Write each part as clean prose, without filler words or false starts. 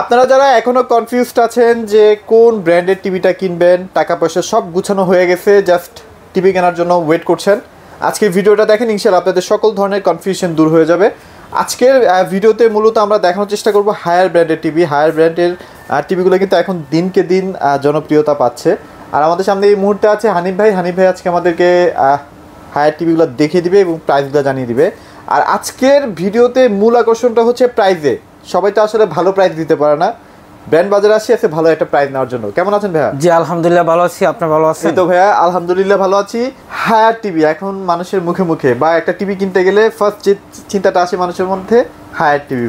আপনারা যারা এখনো কনফিউজড আছেন যে কোন ব্র্যান্ডের টিভিটা কিনবেন, টাকা পয়সা সব গুছানো হয়ে গেছে, জাস্ট টিভি কেনার জন্য ওয়েট করছেন, আজকের ভিডিওটা দেখেন, ইনশাআল্লাহ আপনাদের সকল ধরনের কনফিউশন দূর হয়ে যাবে। আজকের ভিডিওতে মূলত আমরা দেখানোর চেষ্টা করব হায়ার ব্র্যান্ডের টিভি। হায়ার ব্র্যান্ডের টিভিগুলো কিন্তু এখন দিনকে দিন জনপ্রিয়তা পাচ্ছে। আর আমাদের সামনে এই মুহূর্তে আছে হানিফ ভাই। হানিফ ভাই আজকে আমাদেরকে হায়ার টিভিগুলো দেখিয়ে দিবে এবং প্রাইসগুলো জানিয়ে দিবে। আর আজকের ভিডিওতে মূল আকর্ষণটা হচ্ছে প্রাইসে। সবাই তো আসলে ভালো প্রাইস দিতে পারে না, ব্র্যান্ড বাজারে আসছে ভালো একটা প্রাইস নেওয়ার জন্য। কেমন আছেন ভাইয়া? জি আলহামদুলিল্লাহ ভালো আছি, আপনি ভালো আছেন? তো ভাইয়া আলহামদুলিল্লাহ ভালো আছি। হায়ার টিভি এখন মানুষের মুখে মুখে, বা একটা টিভি কিনতে গেলে ফার্স্ট যে চিন্তাটা আসে মানুষের মধ্যে হায়ার টিভি।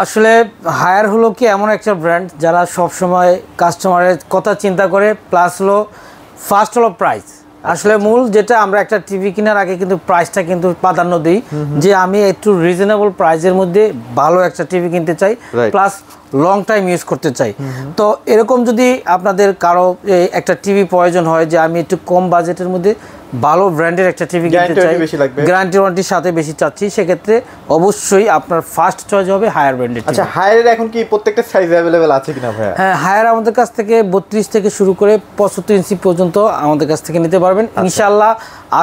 আসলে হায়ার হলো কি এমন একটা ব্র্যান্ড যারা সব সময় কাস্টমারের কথা চিন্তা করে, প্লাস হলো ফার্স্ট হলো প্রাইস। আসলে মূল যেটা আমরা একটা টিভি কেনার আগে কিন্তু প্রাইসটা কিন্তু প্রাধান্য দিই, যে আমি একটু রিজনেবল প্রাইসের মধ্যে ভালো একটা টিভি কিনতে চাই, প্লাস লং টাইম ইউজ করতে চাই। তো এরকম যদি আপনাদের কারো একটা টিভি প্রয়োজন হয় যে আমি একটু কম বাজেটের মধ্যে ভালো ব্র্যান্ডের একটা টিভি কিনতে চাই, গ্যারান্টি ওয়ারেন্টির সাথে বেশি চাচ্ছি, সেক্ষেত্রে অবশ্যই আপনার ফার্স্ট চয়েস হবে হায়ার ব্র্যান্ডের। আচ্ছা, হায়ারের এখন কি প্রত্যেকটা সাইজ অ্যাভেলেবেল আছে কিনা ভাইয়া? হ্যাঁ, হায়ার আমাদের কাছ থেকে 32 থেকে শুরু করে 75 ইঞ্চি পর্যন্ত আমাদের কাছ থেকে নিতে পারবেন ইনশাআল্লাহ।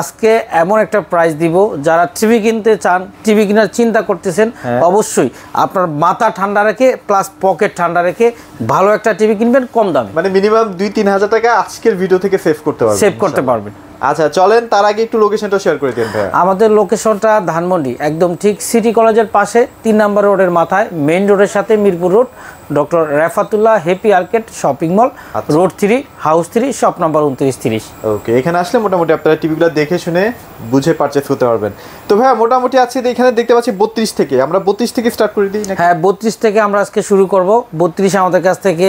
আজকে এমন একটা প্রাইস দিব, যারা টিভি কিনতে চান, টিভি কেনার চিন্তা করতেছেন, অবশ্যই আপনার মাথা ঠান্ডা রেখে প্লাস পকেট ঠান্ডা রেখে ভালো একটা টিভি কিনবেন কম দামে, মানে মিনিমাম 2-3 হাজার টাকা আজকের ভিডিও থেকে সেভ করতে পারবেন। আচ্ছা চলেন, তার আগে একটু লোকেশনটা শেয়ার করে দেন ভাই। আমাদের লোকেশনটা ধানমন্ডি, একদম ঠিক সিটি কলেজের পাশে 3 নম্বর রোডের মাথায়, মেইন রোডের সাথে Mirpur road, doctor Refatullah happy arcade shopping mall, road 3, house 3, shop number 2930। ওকে, এখানে আসলে মোটামুটি আপনারা টিভিগুলো দেখে শুনে বুঝে পারচেজ করতে পারবেন। তো ভাইয়া মোটামুটি আছে এখানে দেখতে পাচ্ছি 32 থেকে, আমরা 32 থেকে স্টার্ট করে দিই। হ্যাঁ, 32 থেকে আমরা আজকে শুরু করব। 32 আমাদের কাছ থেকে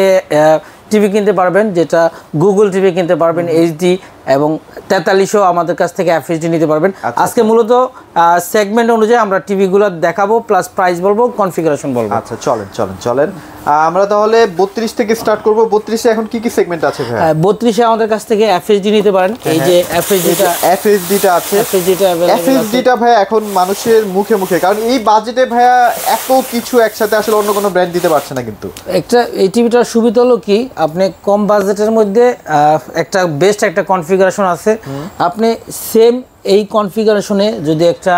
টিভি কিনতে পারবেন, যেটা গুগল টিভি কিনতে পারবেন এইচডি, এবং 43ও আমাদের কাছ থেকে এফএইচডি নিতে পারবেন। আজকে মূলত সেগমেন্ট অনুযায়ী আমরা টিভিগুলো দেখাবো, প্লাস প্রাইস বলবো, কনফিগারেশন বলবো। আচ্ছা চলেন আমরা তাহলে 32 থেকে স্টার্ট করব। 32 এ এখন কি কি সেগমেন্ট আছে ভাই? 32 এ আমাদের কাছ থেকে এফএইচডি নিতে পারেন। এই যে এফএইচডিটা আছে, এফএইচডিটা ভাই এখন মানুষের মুখে মুখে, কারণ এই বাজেটে ভাইয়া এত কিছু একসাথে আসলে অন্য কোনো ব্র্যান্ড দিতে পারছে না। কিন্তু এই টিভিটার সুবিধা হলো কি, আপনি কম বাজেটের মধ্যে একটা বেস্ট একটা কনফিগারেশন আছে। আপনি সেম এই কনফিগারেশনে যদি একটা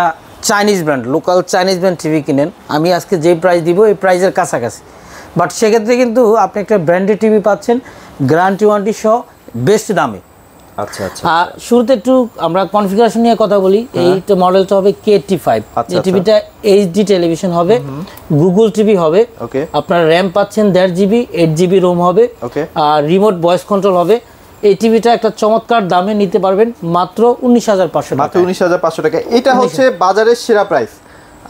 Chinese brand, local Chinese brand TV কিনেন, আমি আজকে যে প্রাইস দিব এই প্রাইসের কাছাকাছি, বাট সেক্ষেত্রে কিন্তু আপনি একটা ব্র্যান্ডেড টিভি পাচ্ছেন গ্যারান্টি ওয়ারেন্টি সহ বেস্ট দামে। আচ্ছা শুরুতে একটু আমরা কনফিগারেশন নিয়ে কথা বলি। এইটা মডেলটা হবে KT5। এই টিভিটা এইচডি টেলিভিশন হবে, গুগল টিভি হবে, আপনার র্যাম পাচ্ছেন 1.5 GB, 8 GB রোম হবে, আর রিমোট ভয়েস কন্ট্রোল হবে। এই টিভিটা একটা চমৎকার দামে নিতে পারবেন মাত্র 19,500 টাকা। মাত্র 19,500 টাকা। এটা হচ্ছে বাজারের সেরা প্রাইস।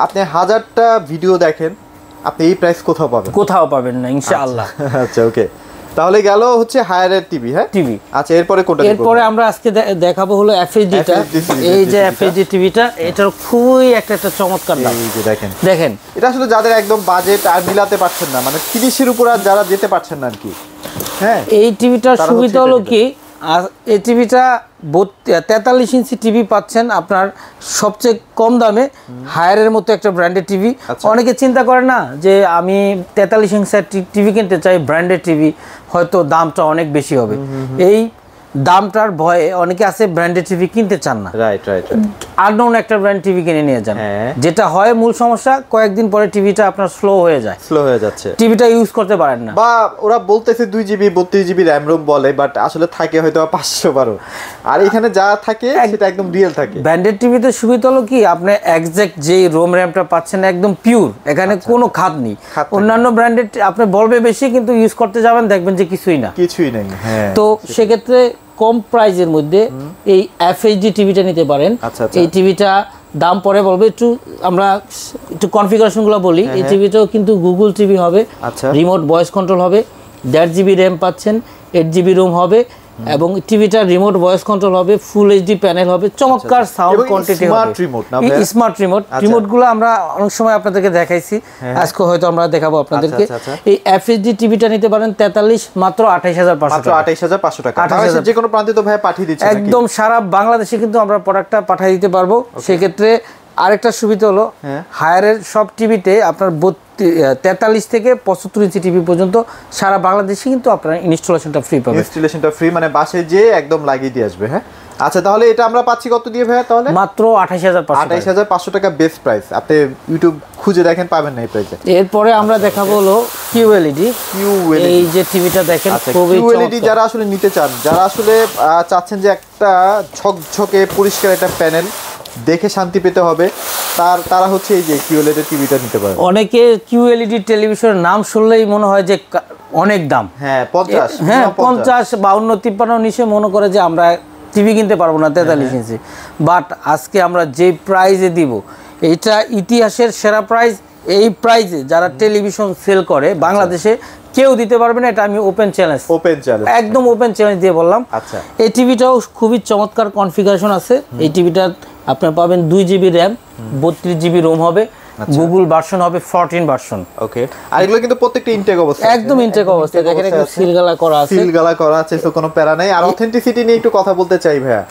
আপনি 1000টা ভিডিও দেখেন, আপনি এই প্রাইস কোথাও পাবেন না ইনশাআল্লাহ। আচ্ছা ওকে, তাহলে গেল হচ্ছে হায়ারের টিভি। হ্যাঁ টিভি। আচ্ছা এরপরে কোনটা? এরপরে আমরা আজকে দেখাবো হলো এফএইচডিটা। এই যে এফএইচডি টিভিটা, এটার খুবই একটা চমৎকার দাম। এই যে দেখেন এটা আসলে যাদের একদম বাজেট আর মিলাতে পারছেন না, মানে 30-এর উপর আর যারা যেতে পারছেন না আর কি। হ্যাঁ, এই টিভিটার সুবিধা হলো কি, আর এই টিভিটা 43 ইঞ্চি টিভি পাচ্ছেন আপনার সবচেয়ে কম দামে, হায়ারের মতো একটা ব্র্যান্ডেড টিভি। অনেকে চিন্তা করে না যে আমি 43 ইঞ্চি টিভি কিনতে চাই, ব্র্যান্ডেড টিভি, হয়তো দামটা অনেক বেশি হবে। এই দামটার ভয়ে অনেকে আছে ব্র্যান্ডেড টিভি কিনতে চান না, আননোন একটা ব্র্যান্ড টিভি কিনে নিয়ে যান। যেটা হয় মূল সমস্যা, কয়েকদিন পরে টিভিটা আপনার স্লো হয়ে যাচ্ছে, টিভিটা ইউজ করতে পারেন না, বা ওরা বলতেছে 2 GB 32 GB র্যাম রোম বলে, বাট আসলে থাকে হয়তো 512, আর এখানে যা থাকে সেটা একদম রিয়েল থাকে। ব্র্যান্ডেড টিভিতে সুবিধা হলো কি, আপনি এক্সাক্ট যে রোম র্যামটা পাচ্ছেন একদম পিওর, এখানে কোনো খাদ নেই। অন্যান্য ব্র্যান্ডেড আপনি বলবে বেশি, কিন্তু ইউজ করতে যাবেন দেখবেন যে কিছুই নাই। তো সেক্ষেত্রে কম প্রাইজের মধ্যে এই এফএইচডি টিভিটা নিতে পারেন। এই টিভিটা দাম পরে বলবো, আমরা একটু কনফিগারেশনগুলো বলি। এই টিভিটাও কিন্তু গুগল টিভি হবে, রিমোট ভয়েস কন্ট্রোল হবে, 1.5 GB র্যাম পাচ্ছেন, 8 GB রোম হবে, এবং টিভিটা রিমোট ভয়েস কন্ট্রোল হবে, ফুল এইচডি প্যানেল হবে, চমৎকার সাউন্ড কোয়ান্টিটি হবে, স্মার্ট রিমোটগুলো আমরা অনেক সময় আপনাদেরকে দেখাইছি, আজকে হয়তো আমরা দেখাবো আপনাদেরকে। এই এফএইচডি টিভিটা নিতে পারেন 43 মাত্র 28,500 টাকা। যে কোনো প্রান্তে তো ভাই পাঠিয়ে দিচ্ছি, একদম সারা বাংলাদেশে কিন্তু আমরা প্রোডাক্টটা পাঠিয়ে দিতে পারবো। সেক্ষেত্রে আরেকটা সুবিধা হলো হায়ারের সব টিভিতে আপনার 43 থেকে 75 ইঞ্চি টিভি পর্যন্ত সারা বাংলাদেশে কিন্তু আপনারা ইনস্টলেশনটা ফ্রি পাবেন। ইনস্টলেশনটা ফ্রি, মানে বাসায় যে একদম লাগিয়ে দিয়ে আসবে। হ্যাঁ আচ্ছা, তাহলে এটা আমরা পাচ্ছি কত দিয়ে ভাইয়া? তাহলে মাত্র 28500 টাকা বেস্ট প্রাইস। আপনি ইউটিউব খুঁজে দেখেন, পাবেন না এই প্রাইসে। এরপরে আমরা দেখাবো হলো কিউএলইডি। এই যে টিভিটা দেখেন, খুবই কিউএলইডি যারা আসলে নিতে চান, যারা আসলে চাচ্ছেন যে একটা ঝকঝকে পরিষ্কার একটা প্যানেল দেখে শান্তি পেতে হবে, তারা হচ্ছে এই যে কিউএলইডি টিভিটা নিতে পারে। অনেকে কিউএলইডি টেলিভিশনের নাম শুনলেই মনে হয় যে অনেক দাম। হ্যাঁ 50, 52, 53 নিচে মনে করে যে আমরা টিভি কিনতে পারবো না 43 ইঞ্চি। বাট আজকে আমরা যে প্রাইজে দিব, এইটা ইতিহাসের সেরা প্রাইস। এই প্রাইজে যারা টেলিভিশন সেল করে বাংলাদেশে কেউ দিতে পারবে না, এটা আমি ওপেন চ্যালেঞ্জ, একদম ওপেন চ্যালেঞ্জ দিয়ে বললাম। আচ্ছা, এই টিভিটাও খুবই চমৎকার কনফিগারেশন আছে। এই টিভিটা আপনার পাবেন 2 জিবি র্যাম, 32 জিবি রোম হবে, গুগল ভার্সন হবে 14 ভার্সন। ওকে, আর এগুলো কিন্তু প্রত্যেকটা ইনটেক অবস্থা, একদম ইনটেক অবস্থা। দেখেন একটু সিলগালা করা আছে, তো কোনো প্যারা নাই। আর অথেন্টিসিটি নিয়ে একটু কথা বলতে চাই ভাইয়া,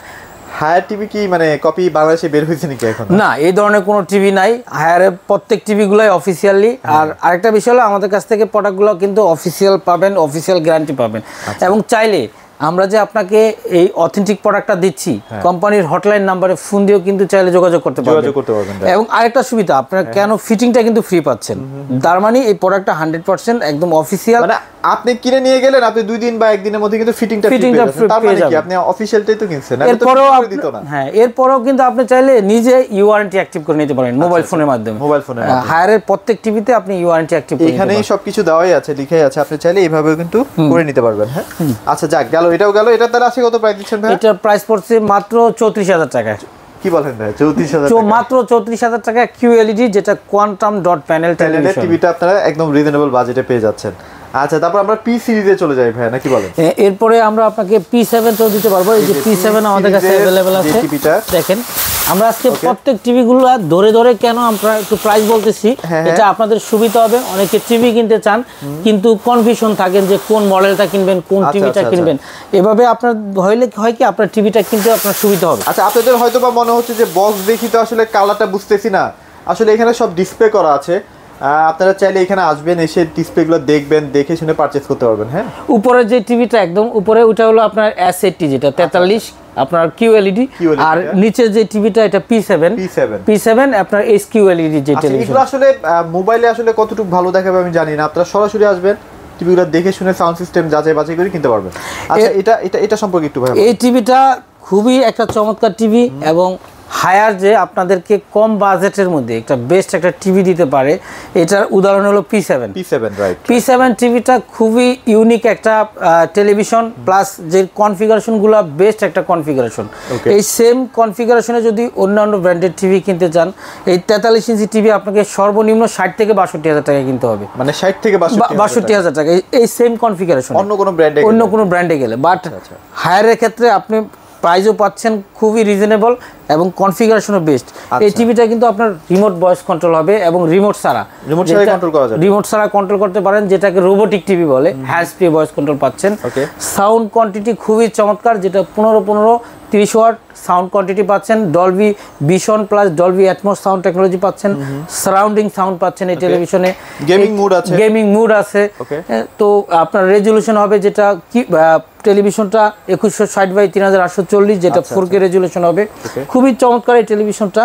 হায়ার টিভি কি মানে কপি বাংলাদেশে বের হয়েছে নাকি এখন? না, এই ধরনের কোনো টিভি নাই। হায়ারের প্রত্যেক টিভিগুলাই অফিসিয়ালি। আর আরেকটা বিষয় হলো আমাদের কাছ থেকে প্রোডাক্টগুলো কিন্তু অফিসিয়াল পাবেন, অফিসিয়াল গ্যারান্টি পাবেন। এবং চাইলে আমরা যে আপনাকে এই অথেন্টিক প্রোডাক্টটা দিচ্ছি, কোম্পানির হটলাইন নাম্বারে ফোন দিয়েও কিন্তু চাইলে যোগাযোগ করতে পারবেন। এবং আরেকটা সুবিধা, আপনারা কেন ফিটিংটা কিন্তু ফ্রি পাচ্ছেন। তার মানে এই প্রোডাক্টটা 100% একদম অফিসিয়াল। মানে আপনি কিনে নিয়ে গেলেন, আপনি 2 দিন বা 1 দিনের মধ্যে কিন্তু ফিটিংটা তার মানে কি আপনি অফিশিয়ালটাই তো কিনছেন, এরপরেও দিত না। হ্যাঁ, এরপরেও কিন্তু আপনি চাইলে নিজে ইউআরএনটি অ্যাক্টিভ করে নিতে পারেন মোবাইল ফোনের মাধ্যমে। হায়ারের প্রত্যেক টিভিতে আপনি ইউআরএনটি অ্যাক্টিভ করে, এখানেই সবকিছু দেওয়াই আছে, লিখাই আছে, আপনি চাইলে এইভাবেও কিন্তু করে নিতে পারবেন। হ্যাঁ আচ্ছা, যাক গেল, এটাও গেল। এটা তাহলে আছে কত প্রাইস দিচ্ছেন ভাই? এটার প্রাইস পড়ছে মাত্র 34000 টাকা। কি বলেন ভাই, 34000 টাকা? মাত্র 34000 টাকা কিউএলইডি, যেটা কোয়ান্টাম ডট প্যানেল টেলিভিশন টিভিটা আপনারা একদম রিজনেবল বাজেটে পেয়ে যাচ্ছেন। আচ্ছা, তারপর আমরা পি সিরিজে চলে যাই ভাই, নাকি বলেন? এরপরে আমরা আপনাকে P7 তো দিতে পারবো। এই যে P7 আমাদের কাছে अवेलेबल আছে। দেখেন, আমরা আজকে প্রত্যেক টিভিগুলো ধরে ধরে কেন আমরা একটু প্রাইস বলতেছি, এটা আপনাদের সুবিধা হবে। অনেকে টিভি কিনতে চান কিন্তু কনফিউশন থাকেন যে কোন মডেলটা কিনবেন, কোন টিভিটা কিনবেন। এভাবে আপনার হয় কি আপনার টিভিটা কিনতে আপনার সুবিধা হবে। আচ্ছা, আপনাদের হয়তোবা মনে হচ্ছে যে বক্স দেখি তো আসলে কালারটা বুঝতেছি না। আসলে এখানে সব ডিসপ্লে করা আছে, আপনারা চাইলে এখানে আসবেন, এসে ডিসপ্লেগুলো দেখবেন, দেখে শুনে পারচেজ করতে পারবেন। হ্যাঁ, উপরে যে টিভিটা একদম উপরে ওটা হলো আপনার S80, যেটা 43 আপনার কিউএলইডি। আর নিচে যে টিভিটা এটা P7 আপনার SQLED যে টেলিভিশন। এগুলো আসলে মোবাইলে আসলে কতটুকু ভালো দেখাবে আমি জানি না, আপনারা সরাসরি আসবেন, টিভিগুলো দেখে শুনে সাউন্ড সিস্টেম যাচাই বাছাই করে কিনতে পারবেন। আচ্ছা, এটা সম্পর্কে একটু ভাই। এই টিভিটা খুবই একটা চমৎকার টিভি, এবং হায়ার যে আপনাদেরকে কম বাজেটের মধ্যে একটা বেস্ট একটা টিভি দিতে পারে, এটার উদাহরণ হলো P7 রাইট। P7 টিভিটা খুবই ইউনিক একটা টেলিভিশন, প্লাস যে কনফিগারেশনগুলো বেস্ট একটা কনফিগারেশন। এই সেম কনফিগারেশনে যদি অন্যান্য ব্র্যান্ডের টিভি কিনতে চান, এই 43 ইঞ্চি টিভি আপনাকে সর্বনিম্ন 60 থেকে 62000 টাকা কিনতে হবে। মানে 60 থেকে 62000 টাকা এই সেম কনফিগারেশন অন্য কোনো ব্র্যান্ডে গেলে। বাট হায়ারের ক্ষেত্রে আপনি প্রাইসও পাচ্ছেন খুবই রিজনেবল এবং কনফিগারেশনও বেস্ট। এই টিভিটা কিন্তু আপনার রিমোট ভয়েস কন্ট্রোল হবে, এবং রিমোট ছাড়া কন্ট্রোল করতে পারেন, যেটাকে রোবোটিক টিভি বলে। হ্যান্ডস ফ্রি ভয়েস কন্ট্রোল পাচ্ছেন। সাউন্ড কোয়ান্টিটি খুবই চমৎকার, যেটা 15-30 ওয়াট সাউন্ড কোয়ান্টিটি পাচ্ছেন। Dolby vision plus Dolby atoms sound technology পাচ্ছেন। সারাউন্ডিং সাউন্ড পাচ্ছেন এই টেলিভিশনে। গেমিং মুড আছে। তো আপনার রেজুলেশন হবে যেটা কি টেলিভিশনটা 2160x3840, যেটা 4K রেজুলেশন হবে। খুবই চমৎকার এই টেলিভিশনটা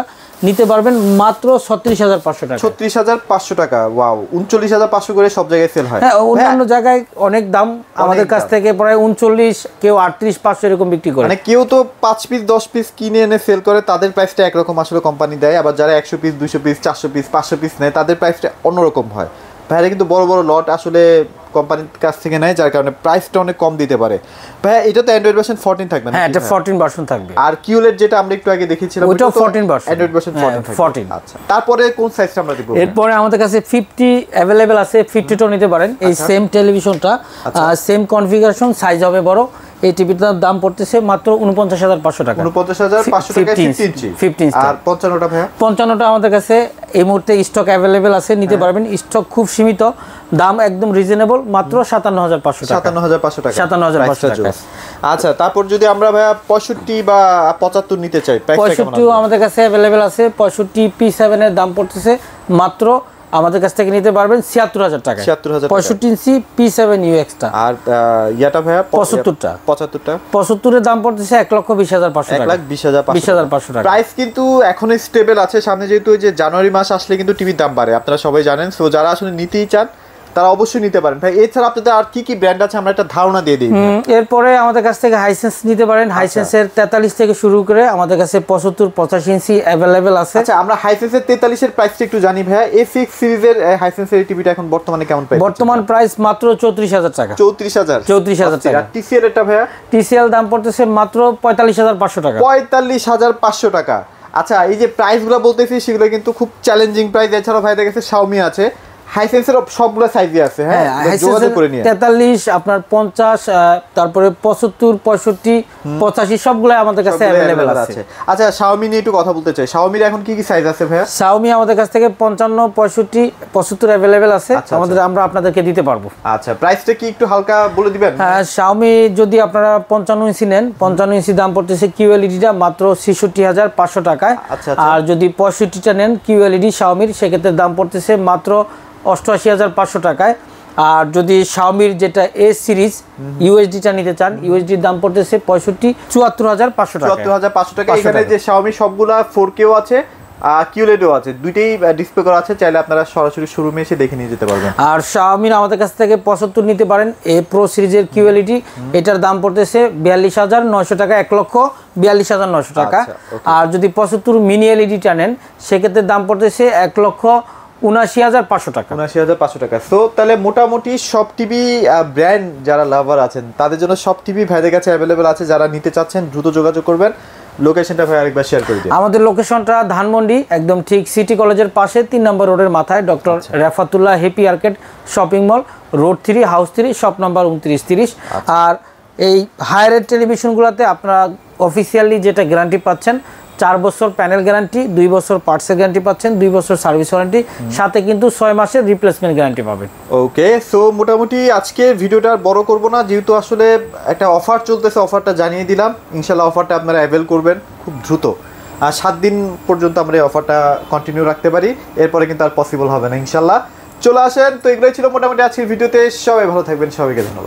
নিতে পারবেন মাত্র 36500 টাকা। 36500 টাকা, ওয়াও। 39500 করে সব জায়গায় সেল হয়। হ্যাঁ, অন্যান্য জায়গায় অনেক দাম, আমাদের কাছ থেকে প্রায় 39, কেউ 38500 এরকম বিক্রি করে। মানে কেউ তো 5 পিস 10 পিস কিনে এনে সেল করে, তাদের প্রাইসটা একরকম আসলে কোম্পানি দেয়। আবার যারা 100 পিস 200 পিস 400 পিস 500 পিস নেয়, তাদের প্রাইসটা অন্যরকম হয়। ভাইরা কিন্তু বড় বড় লট আসলে কোম্পানির কাছ থেকে নেয়, যার কারণে প্রাইসটা অনেক কম দিতে পারে। ভাই, এটা তো অ্যান্ড্রয়েড ভার্সন 14 থাকবে না? হ্যাঁ, এটা 14 ভার্সন থাকবে। আর কিউএলইডি যেটা আমরা একটু আগে দেখিয়েছিলাম, ওটাও 14 ভার্সন, অ্যান্ড্রয়েড ভার্সন 14। আচ্ছা, তারপরে কোন সাইজটা আমরা দেখব? এরপরে আমাদের কাছে 50 अवेलेबल আছে, 52 নিতে পারেন। এই সেম টেলিভিশনটা সেম কনফিগারেশন, সাইজ হবে বড়। এই টিভিটার দাম পড়তেছে মাত্র ৪৯,৫০০ টাকা। ৪৯,৫০০ টাকা 50 ইঞ্চি। আর 55টা ভাইয়া? 55টা আমাদের কাছে এই মুহূর্তে স্টক অ্যাভেলেবেল আছে, নিতে পারবেন। স্টক খুব সীমিত, দাম একদম রিজনেবল, মাত্র ৫৭,৫০০ টাকা। ৫৭,৫০০ টাকা। ৫৭,৫০০ টাকা। আচ্ছা, তারপর যদি আমরা ভাইয়া ৬৫ বা ৭৫ নিতে চাই, ৬৫ আমাদের কাছে অ্যাভেলেবেল আছে। ৬৫ P7 এর দাম পড়তেছে মাত্র আমাদের কাছ থেকে নিতে পারবেন ৭৬,০০০ টাকা। ৭৬,০০০ 65 ইঞ্চি P7 UX টা। আর ইয়াটা ভাইয়া ৭৫টা। ৭৫ এর দাম পড়তেছে ১,২০,৫০০ টাকা। ১,২০,৫০০ টাকা। প্রাইস কিন্তু এখনো স্টেবল আছে। সামনে যেহেতু ওই যে জানুয়ারি মাস আসলে কিন্তু টিভির দাম বাড়ে, আপনারা সবাই জানেন। সো যারা আসলে নিতেই চান তারা অবশ্যই নিতে পারেন ভাই। এছাড়া আপনাদের আর কি কি ব্র্যান্ড আছে আমরা একটা ধারণা দিয়ে দিই। এরপরে আমাদের কাছ থেকে হাইসেন্স নিতে পারেন। হাইসেন্সের 43 থেকে শুরু করে আমাদের কাছে 75-85 ইঞ্চি অ্যাভেলেবেল আছে। আচ্ছা, আমরা হাইসেন্সের 43 এর প্রাইসটা একটু জানি ভাইয়া। A6 সিরিজের হাইসেন্সের টিভিটা এখন বর্তমানে কেমন প্রাইস? বর্তমান প্রাইস মাত্র ৩৪,০০০ টাকা। ৩৪,০০০ টাকা। আর TCL এরটা ভাইয়া? TCL দাম পড়তেছে মাত্র ৪৫,৫০০ টাকা। ৪৫,৫০০ টাকা। আচ্ছা, এই যে প্রাইসগুলো বলতেছি সেগুলো কিন্তু খুব চ্যালেঞ্জিং প্রাইস। এছাড়া ভাইদের কাছে Xiaomi আছে, হাইসেন্সের সবগুলো সাইজই আছে। হ্যাঁ, যোগাযোগ করে নিয়ে 43 আপনার 50 তারপরে 75 65 85 সবগুলো আমাদের কাছে अवेलेबल আছে। আচ্ছা, Xiaomi নিয়ে একটু কথা বলতে চাই। Xiaomi এর এখন কি কি সাইজ আছে ভাইয়া? Xiaomi আমাদের কাছ থেকে 55 65 75 अवेलेबल আছে। আমরা আপনাদেরকে দিতে পারবো। আচ্ছা, প্রাইসটা কি একটু হালকা বলে দিবেন? হ্যাঁ, Xiaomi যদি আপনারা 55 ইঞ্চি নেন, 55 ইঞ্চি দাম পড়তেছে QLED টা মাত্র ৬৬,৫০০ টাকায়। আর যদি 65টা নেন QLED Xiaomi সেক্ষেত্রে দাম পড়তেছে মাত্র ৮৮,৫০০ টাকায়। আর যদি Xiaomi যেটা A সিরিজ UHD টা নিতে চান, UHD এর দাম পড়তেছে ৭৪,৫০০ টাকা। ৭৪,৫০০ টাকা। এখানে যে Xiaomi সবগুলা 4K ও আছে, QLED ও আছে, দুইটাই ডিসপ্লে করা আছে। চাইলে আপনারা সরাসরি শোরুমে এসে দেখে নিয়ে যেতে পারবেন। আর Xiaomi আমাদের কাছ থেকে 75 নিতে পারেন। A Pro সিরিজের QLED, এটার দাম পড়তেছে ৪২,৯০০ টাকা, ১,৪২,৯০০ টাকা। আর যদি 75 মিনি LED টা নেন সেক্ষেত্রে দাম পড়তেছে ১,৭৯,৫০০ টাকা। ৭৯,৫০০ টাকা। সো তাহলে মোটামুটি সব টিভি ব্র্যান্ড যারা লাভার আছেন তাদের জন্য সব টিভি ভাইদের কাছে অ্যাভেলেবেল আছে। যারা নিতে চাচ্ছেন দ্রুত যোগাযোগ করবেন। লোকেশনটা ভাই আরেকবার শেয়ার করে দিন। আমাদের লোকেশনটা ধানমন্ডি, একদম ঠিক সিটি কলেজের পাশে ৩ নম্বর রোডের মাথায় doctor Rafatullah happy arcade shopping mall, road 3, house 3, shop number 2930। আর এই হায়ার টেলিভিশনগুলোতে আপনারা অফিসিয়ালি যেটা গ্যারান্টি পাচ্ছেন 4 বছর প্যানেল গ্যারান্টি, 2 বছর পার্টসের গ্যারান্টি পাচ্ছেন, 2 বছর সার্ভিস ওয়ারেন্টি, সাথে কিন্তু 6 মাসের রিপ্লেসমেন্ট গ্যারান্টি পাবেন। ওকে, সো মোটামুটি আজকে ভিডিওটা বড় করব না, যেহেতু আসলে একটা অফার চলতেছে, অফারটা জানিয়ে দিলাম। ইনশাল্লাহ অফারটা আপনারা অ্যাভেল করবেন খুব দ্রুত। আর 7 দিন পর্যন্ত আমরা এই অফারটা কন্টিনিউ রাখতে পারি, এরপরে কিন্তু আর পসিবল হবে না ইনশাল্লাহ। চলে আসেন। তো এগুলোই ছিল মোটামুটি আজকের ভিডিওতে। সবাই ভালো থাকবেন, সবাইকে ধন্যবাদ।